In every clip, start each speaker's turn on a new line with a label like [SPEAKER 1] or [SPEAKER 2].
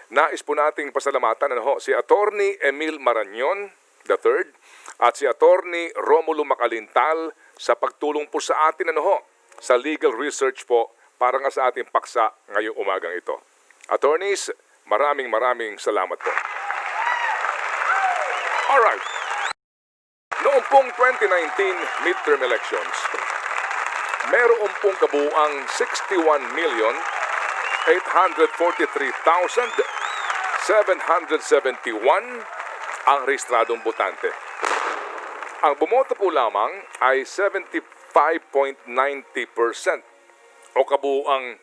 [SPEAKER 1] nais po nating pasalamatan si Attorney Emil Marañon III at si Attorney Romulo Macalintal sa pagtulong po sa atin sa legal research po para nga sa ating paksa ngayong umagang ito. Attorneys, maraming salamat po. Alright. Noong pong 2019 midterm elections, meron pong kabuuang 61,843,771 ang rehistradong botante. Ang bumoto po lamang ay 75.90% o kabuuang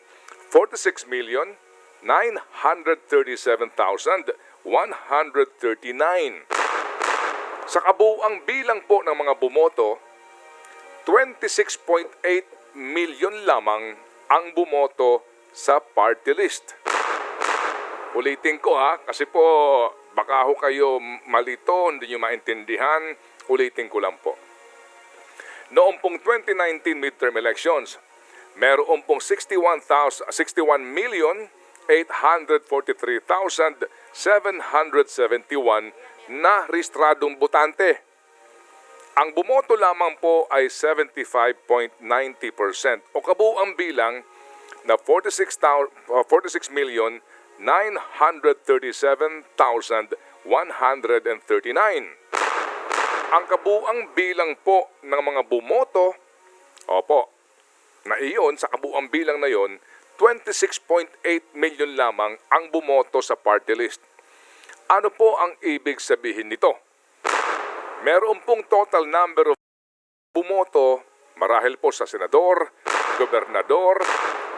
[SPEAKER 1] 46,937,139. Sa kabuuang bilang po ng mga bumoto, 26.8 million lamang ang bumoto sa party list. Ulitin ko kasi po baka ho kayo malito, hindi nyo maintindihan, ulitin ko lang po. Noong pong 2019 midterm elections, meron pong 61,843,771 na rehistradong botante. Ang bumoto lamang po ay 75.90% o kabuuang bilang na 46,937,139. Ang kabuuang bilang po ng mga bumoto, na iyon sa kabuuang bilang na iyon, 26.8 million lamang ang bumoto sa party list. Ano po ang ibig sabihin nito? Meron pong total number of bumoto marahil po sa senador, gobernador,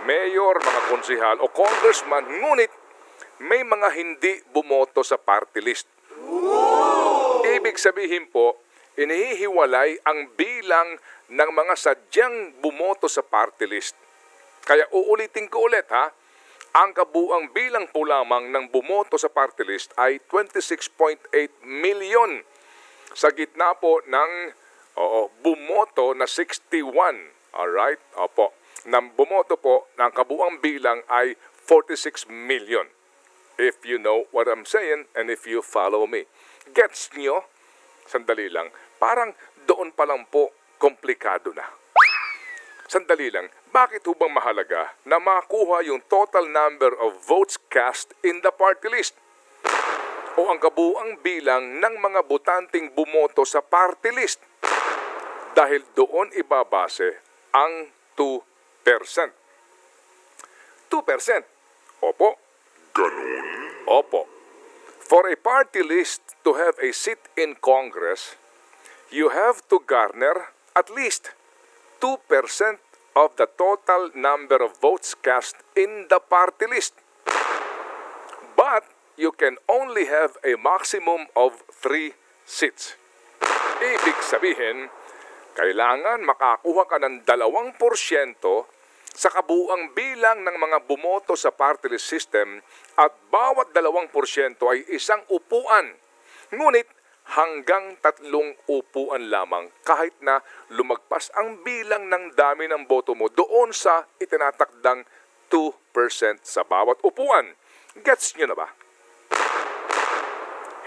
[SPEAKER 1] mayor, mga konsihal o congressman, ngunit may mga hindi bumoto sa party list. Ibig sabihin po, inihiwalay ang bilang ng mga sadyang bumoto sa party list. Kaya uulitin ko ulit ang kabuuang bilang po lamang ng bumoto sa party list ay 26.8 million. Sa gitna po ng bumoto na 61. Alright? Opo. Nang bumoto po, ng kabuuang bilang ay 46 million. If you know what I'm saying and if you follow me. Gets nyo? Sandali lang. Parang doon pa lang po komplikado na. Sandali lang. Bakit bang mahalaga na makuha yung total number of votes cast in the party list? O ang kabuuang bilang ng mga botanteng bumoto sa party list? Dahil doon ibabase ang 2%. 2%? Opo.
[SPEAKER 2] Ganun?
[SPEAKER 1] Opo. For a party list to have a seat in Congress, you have to garner at least 2% of the total number of votes cast in the party list. But you can only have a maximum of 3 seats. Ibig sabihin, kailangan makakuha ka ng 2% sa kabuuang bilang ng mga bumoto sa party list system at bawat 2% ay isang upuan. Ngunit hanggang 3 upuan lamang kahit na lumagpas ang bilang ng dami ng boto mo doon sa itinatakdang 2% sa bawat upuan. Gets nyo na ba?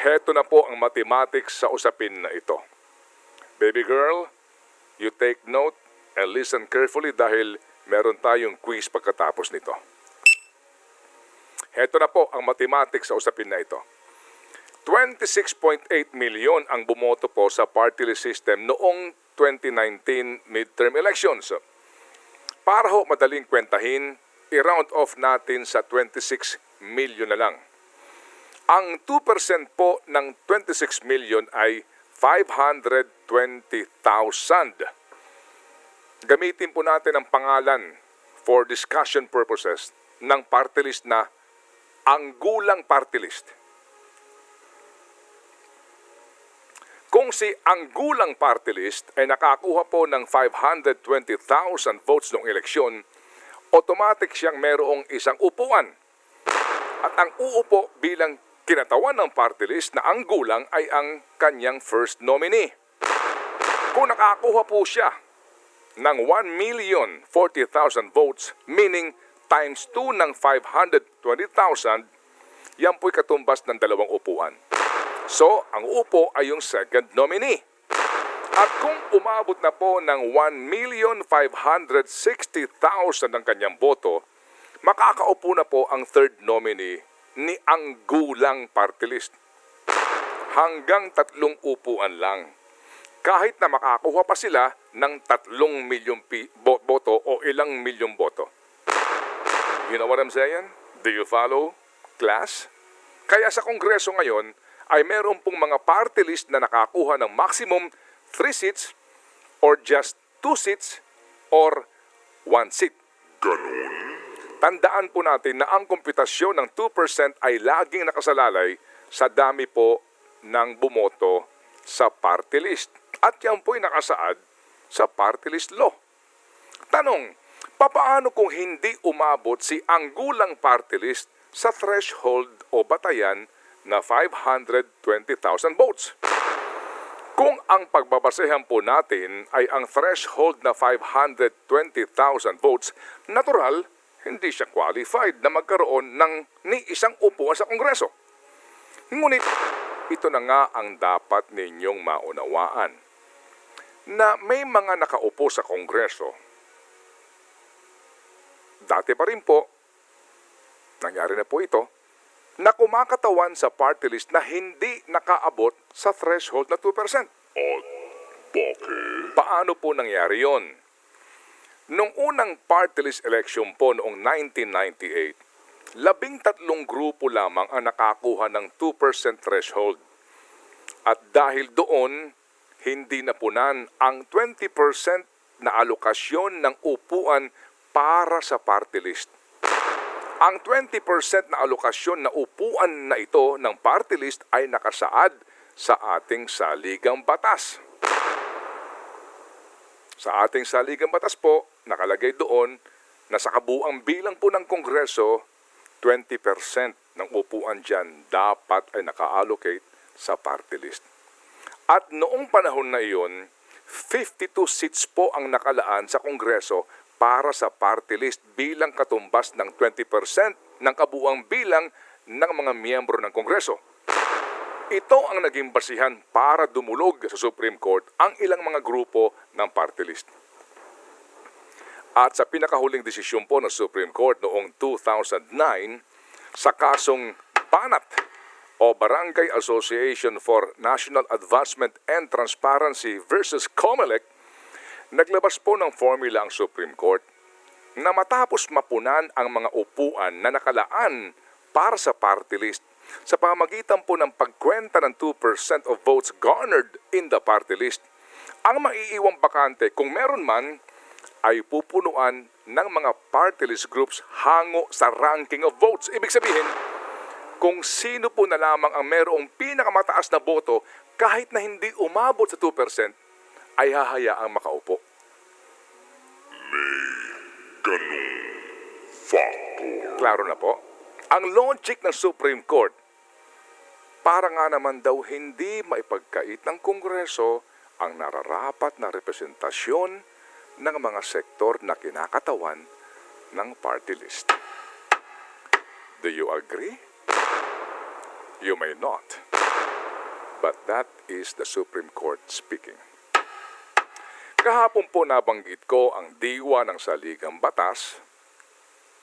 [SPEAKER 1] Heto na po ang mathematics sa usapin na ito. Baby girl, you take note and listen carefully dahil meron tayong quiz pagkatapos nito. Heto na po ang mathematics sa usapin na ito. 26.8 million ang bumoto po sa party list system noong 2019 midterm elections. Para ho madaling kwentahin, i-round off natin sa 26 million na lang. Ang 2% po ng 26 million ay 520,000. Gamitin po natin ang pangalan for discussion purposes ng party list na ang gulang party list. Kung si ang gulang party list ay nakakuha po ng 520,000 votes noong eleksyon, automatic siyang mayroong isang upuan. At ang uupo bilang kinatawan ng party list na ang gulang ay ang kanyang first nominee. Kung nakakuha po siya ng 1,040,000 votes, meaning times 2 ng 520,000, Yan po'y katumbas ng 2 upuan. So, ang upo ay yung second nominee. At kung umabot na po ng 1,560,000 ang kanyang boto, makakaupo na po ang third nominee ni Anggulang Party List. Hanggang 3 upuan lang. Kahit na makakuha pa sila ng 3 milyong boto o ilang milyong boto. You know what I'm saying? Do you follow, class? Kaya sa Kongreso ngayon ay meron pong mga party list na nakakuha ng maximum 3 seats or just 2 seats or 1 seat. Tandaan po natin na ang komputasyon ng 2% ay laging nakasalalay sa dami po ng bumoto sa party list. At yan po'y nakasaad sa party list law. Tanong, papaano kung hindi umabot si Anggulang Party List sa threshold o batayan na 520,000 votes? Kung ang pagbabasehan po natin ay ang threshold na 520,000 votes, natural, hindi siya qualified na magkaroon ng ni isang upuan sa Kongreso. Ngunit, ito na nga ang dapat ninyong maunawaan, na may mga nakaupo sa Kongreso. Dati pa rin po, nangyari na po ito, na kumakatawan sa party list na hindi nakaabot sa threshold na 2%. At bakit? Paano po nangyari yon? Nung unang party list election po noong 1998, 13 grupo lamang ang nakakuha ng 2% threshold. At dahil doon, hindi napunan ang 20% na alokasyon ng upuan para sa party list. Ang 20% na alokasyon na upuan na ito ng party list ay nakasaad sa ating saligang batas. Sa ating saligang batas po, nakalagay doon na sa kabuuang bilang po ng Kongreso, 20% ng upuan dyan dapat ay naka-allocate sa party list. At noong panahon na iyon, 52 seats po ang nakalaan sa Kongreso para sa party list bilang katumbas ng 20% ng kabuuang bilang ng mga miyembro ng Kongreso. Ito ang naging basihan para dumulog sa Supreme Court ang ilang mga grupo ng party list. At sa pinakahuling desisyon po ng Supreme Court noong 2009 sa kasong Banat o Barangay Association for National Advancement and Transparency versus COMELEC, naglabas po ng formula ang Supreme Court na matapos mapunan ang mga upuan na nakalaan para sa party list sa pamamagitan po ng pagkwenta ng 2% of votes garnered in the party list, ang maiiwang bakante kung meron man ay pupunuan ng mga party list groups hango sa ranking of votes. Ibig sabihin, kung sino po na lamang ang mayroong pinakamataas na boto kahit na hindi umabot sa 2%, ay hahayaang makaupo. Klaro na po. Ang logic ng Supreme Court, para nga naman daw hindi maipagkait ng Kongreso ang nararapat na representasyon ng mga sektor na kinakatawan ng party list. Do you agree? You may not. But that is the Supreme Court speaking. Kahapon po nabanggit ko ang diwa ng saligang batas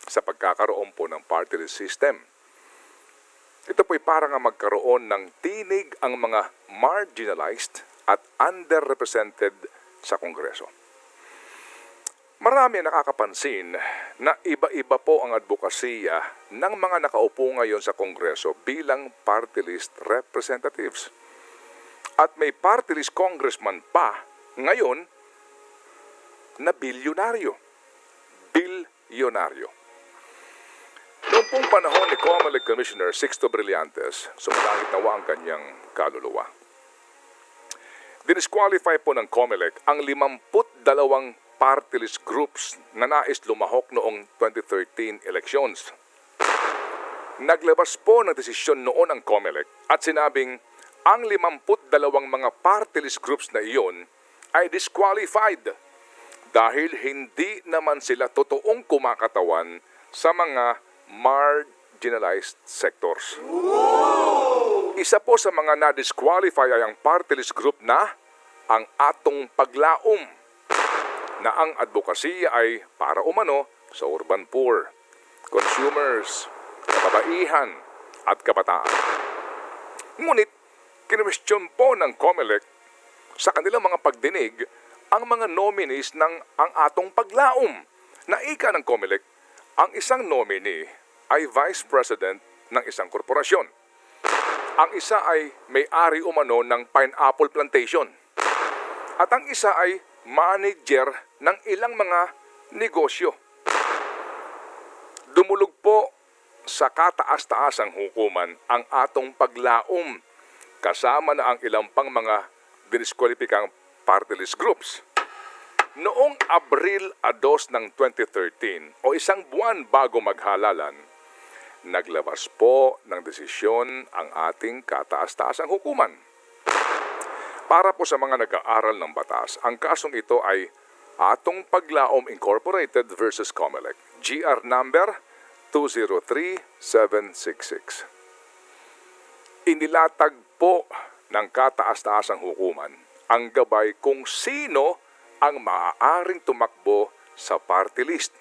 [SPEAKER 1] sa pagkakaroon po ng party list system. Ito po'y para nga magkaroon ng tinig ang mga marginalized at underrepresented sa Kongreso. Marami nakakapansin na iba-iba po ang advokasya ng mga nakaupo ngayon sa Kongreso bilang party list representatives. At may party list congressman pa ngayon na bilyonaryo. Bilyonaryo. Noong pong panahon ni COMELEC Commissioner Sixto Brillantes, sumalangit nawa ang kanyang kaluluwa. Dinisqualify po ng COMELEC ang 52 party list groups na nais lumahok noong 2013 elections. Naglabas po ng desisyon noon ang COMELEC at sinabing ang 52 mga party list groups na iyon ay disqualified dahil hindi naman sila totoong kumakatawan sa mga marginalized sectors. Isa po sa mga na-disqualify ay ang party list group na ang Atong Paglaom, na ang advokasya ay para umano sa urban poor, consumers, kababaihan at kabataan. Ngunit, kinwestiyon po ng COMELEC sa kanilang mga pagdinig ang mga nominees ng ang Atong Paglaom, na ika ng COMELEC, ang isang nominee ay vice president ng isang korporasyon. Ang isa ay may-ari umano ng pineapple plantation. At ang isa ay manager ng ilang mga negosyo. Dumulog po sa kataas-taasang hukuman ang Atong Paglaom, kasama na ang ilang pang mga diniskwalipikang party list groups. Noong Abril 2 ng 2013 o isang buwan bago maghalalan, naglabas po ng desisyon ang ating kataas-taasang hukuman. Para po sa mga nag-aaral ng batas, ang kasong ito ay Atong Paglaom Incorporated versus COMELEC, GR number 203766. Inilatag po ng kataas-taasang hukuman ang gabay kung sino ang maaaring tumakbo sa party list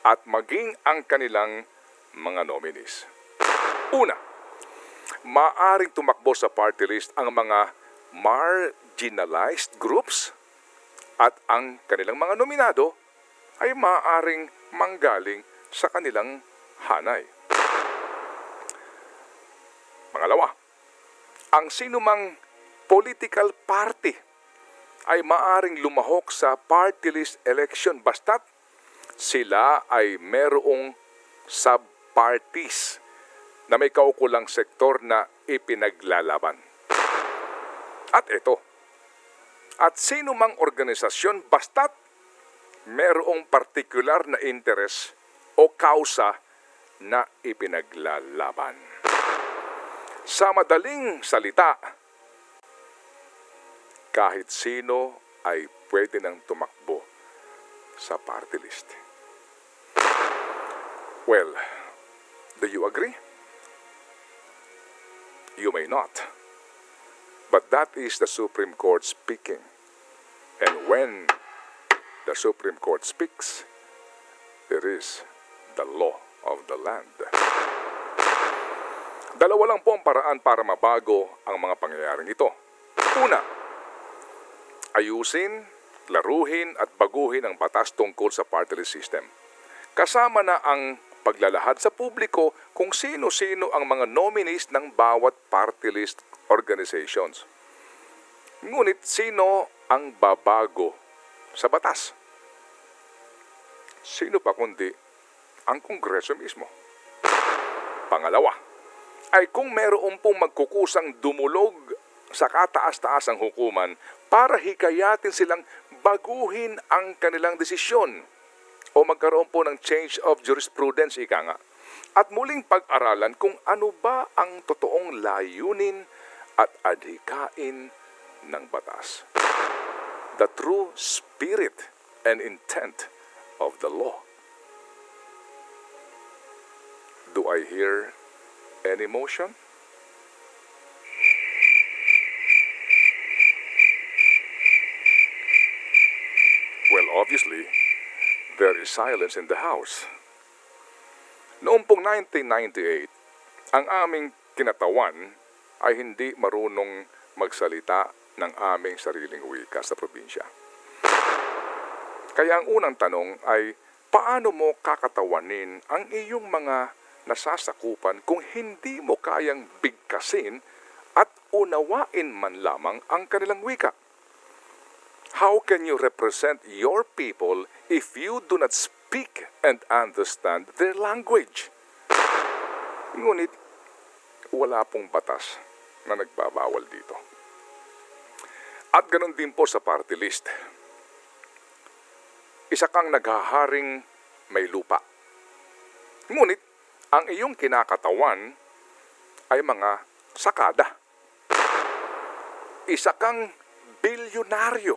[SPEAKER 1] at maging ang kanilang mga nominees. Una, maaaring tumakbo sa party list ang mga marginalized groups at ang kanilang mga nominado ay maaaring manggaling sa kanilang hanay. Pangalawa, ang sinumang political party ay maaaring lumahok sa party list election basta't sila ay merong sub-parties na may kaukulang sektor na ipinaglalaban. At ito, at sino mang organisasyon basta't merong partikular na interes o kausa na ipinaglalaban. Sa madaling salita, kahit sino ay pwede nang tumakbo sa party list. Well, do you agree? You may not. But that is the Supreme Court speaking. And when the Supreme Court speaks, there is the law of the land. Dalawa lang po ang paraan para mabago ang mga pangyayaring ito. Una, ayusin, laruhin at baguhin ang batas tungkol sa party list system. Kasama na ang paglalahad sa publiko kung sino-sino ang mga nominees ng bawat party list organizations. Ngunit sino ang babago sa batas? Sino pa kundi ang Kongreso mismo? Pangalawa, ay kung meron pong magkukusang dumulog sa kataas-taasang hukuman para hikayatin silang baguhin ang kanilang desisyon o magkaroon po ng change of jurisprudence, ika nga, at muling pag-aralan kung ano ba ang totoong layunin at adhikain ng batas. The true spirit and intent of the law. Do I hear any motion? Well, obviously, there is silence in the House. Noong pong 1998, ang aming kinatawan ay hindi marunong magsalita ng aming sariling wika sa probinsya. Kaya ang unang tanong ay, paano mo kakatawanin ang iyong mga nasasakupan kung hindi mo kayang bigkasin at unawain man lamang ang kanilang wika? How can you represent your people if you do not speak and understand their language? Ngunit, wala pong batas na nagbabawal dito. At ganun din po sa party list. Isa kang naghaharing may lupa. Ngunit, ang iyong kinakatawan ay mga sakada. Isa kang bilyonaryo.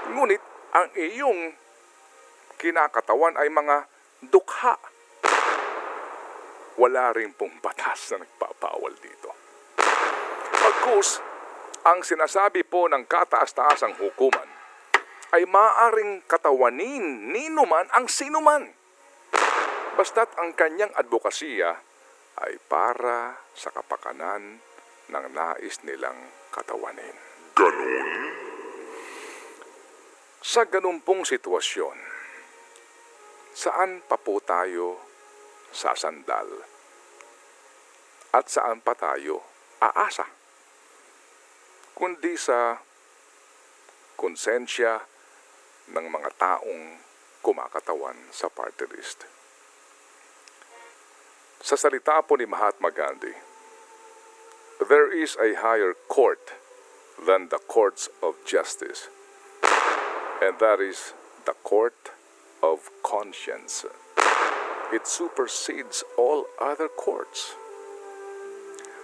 [SPEAKER 1] Ngunit, ang iyong kinakatawan ay mga dukha. Wala wala rin pong batas na nagpapawal dito. Pagkus, ang sinasabi po ng kataas-taasang hukuman ay maaaring katawanin ninuman ang sinuman. Basta't ang kanyang advokasya ay para sa kapakanan ng nais nilang katawanin.
[SPEAKER 2] Ganun?
[SPEAKER 1] Sa ganun pong sitwasyon, saan pa po tayo sasandal? At saan pa tayo aasa? Kundi sa konsensya ng mga taong kumakatawan sa party list. Sa salita po ni Mahatma Gandhi, there is a higher court than the courts of justice, and that is the court of conscience. It supersedes all other courts.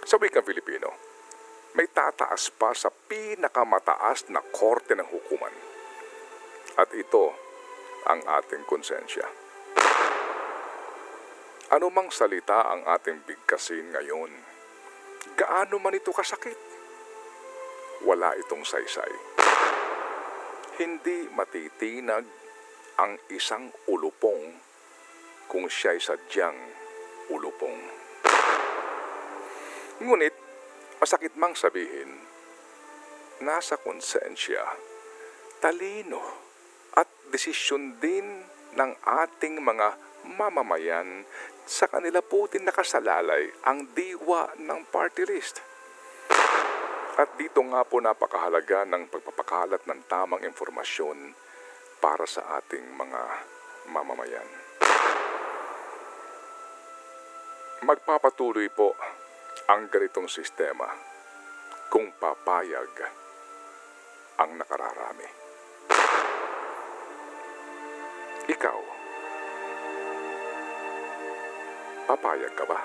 [SPEAKER 1] Sa wikang Filipino, may tataas pa sa pinakamataas na korte ng hukuman. At ito ang ating konsensya. Ano mang salita ang ating bigkasin ngayon, gaano man ito kasakit, wala itong saysay. Hindi matitinag ang isang ulupong kung siya'y sadyang ulupong. Ngunit, masakit mang sabihin, nasa konsensya, talino at desisyon din ng ating mga mamamayan sa kanila po din nakasalalay ang diwa ng party list. At dito nga po napakahalaga ng pagpapakalat ng tamang informasyon para sa ating mga mamamayan. Magpapatuloy po ang ganitong sistema kung papayag ang nakararami. Ikaw, papayag ka ba?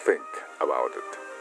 [SPEAKER 1] Think about it.